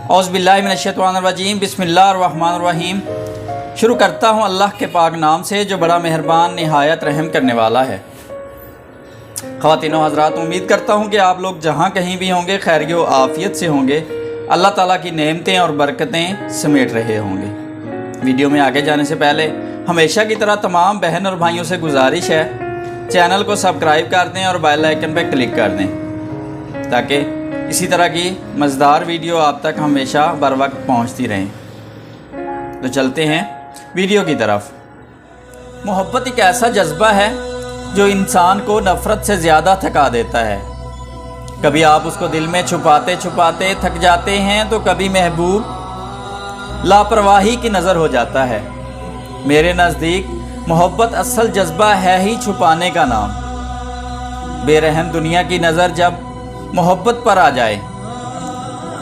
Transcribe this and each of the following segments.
औज़ बिल्लाहि मिनश्शैतानिर्रजीम बिस्मिल्लाहिर्रहमानिर्रहीम। शुरू करता हूँ अल्लाह के पाक नाम से जो बड़ा मेहरबान निहायत रहम करने वाला है। ख़वातीन व हज़रात, उम्मीद करता हूँ कि आप लोग जहाँ कहीं भी होंगे खैर व आफ़ियत से होंगे, अल्लाह ताला की नेमतें और बरकतें समेट रहे होंगे। वीडियो में आगे जाने से पहले हमेशा की तरह तमाम बहन और भाइयों से गुजारिश है, चैनल को सब्सक्राइब कर दें और बेल आइकन पर क्लिक कर दें ताकि इसी तरह की मज़ेदार वीडियो आप तक हमेशा बर वक्त पहुँचती रहें। तो चलते हैं वीडियो की तरफ। मोहब्बत एक ऐसा जज्बा है जो इंसान को नफ़रत से ज़्यादा थका देता है। कभी आप उसको दिल में छुपाते छुपाते थक जाते हैं तो कभी महबूब लापरवाही की नज़र हो जाता है। मेरे नज़दीक मोहब्बत असल जज्बा है ही छुपाने का नाम। बेरहम दुनिया की नज़र जब मोहब्बत पर आ जाए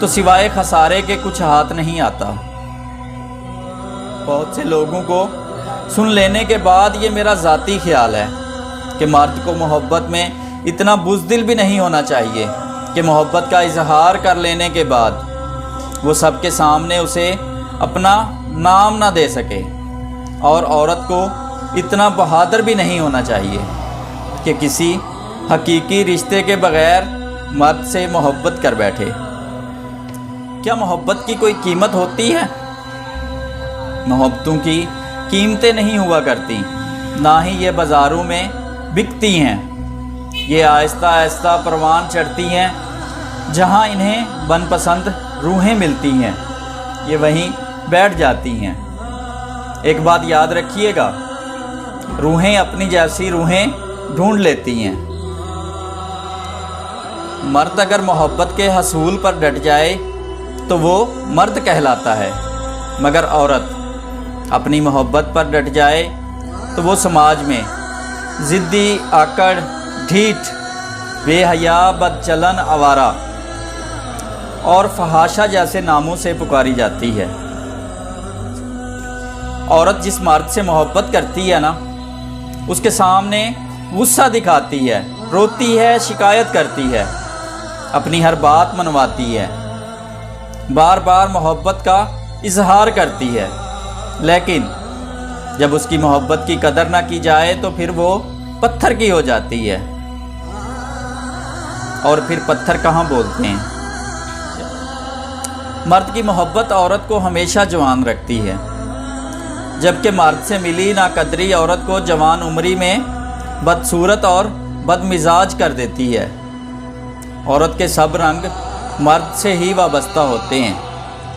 तो सिवाय खसारे के कुछ हाथ नहीं आता। बहुत से लोगों को सुन लेने के बाद ये मेरा ज़ाती ख्याल है कि मर्द को मोहब्बत में इतना बुज़दिल भी नहीं होना चाहिए कि मोहब्बत का इजहार कर लेने के बाद वो सबके सामने उसे अपना नाम ना दे सके, और औरत को इतना बहादुर भी नहीं होना चाहिए कि किसी हकीकी रिश्ते के बग़ैर मर्द से मोहब्बत कर बैठे। क्या मोहब्बत की कोई कीमत होती है? मोहब्बतों की कीमतें नहीं हुआ करती, ना ही ये बाज़ारों में बिकती हैं। ये आहिस्ता आहिस्ता परवान चढ़ती हैं, जहाँ इन्हें मनपसंद रूहें मिलती हैं ये वहीं बैठ जाती हैं। एक बात याद रखिएगा, रूहें अपनी जैसी रूहें ढूंढ लेती हैं। मर्द अगर मोहब्बत के हसूल पर डट जाए तो वो मर्द कहलाता है, मगर औरत अपनी मोहब्बत पर डट जाए तो वो समाज में ज़िद्दी, आकड़, ढीठ, बेहया, बदचलन, आवारा और फहाशा जैसे नामों से पुकारी जाती है। औरत जिस मर्द से मोहब्बत करती है ना, उसके सामने गुस्सा दिखाती है, रोती है, शिकायत करती है, अपनी हर बात मनवाती है, बार बार मोहब्बत का इजहार करती है। लेकिन जब उसकी मोहब्बत की कदर ना की जाए तो फिर वो पत्थर की हो जाती है। और फिर पत्थर कहाँ बोलते हैं। मर्द की मोहब्बत औरत को हमेशा जवान रखती है, जबकि मर्द से मिली नाकदरी औरत को जवान उम्री में बदसूरत और बदमिजाज कर देती है। औरत के सब रंग मर्द से ही वाबस्ता होते हैं।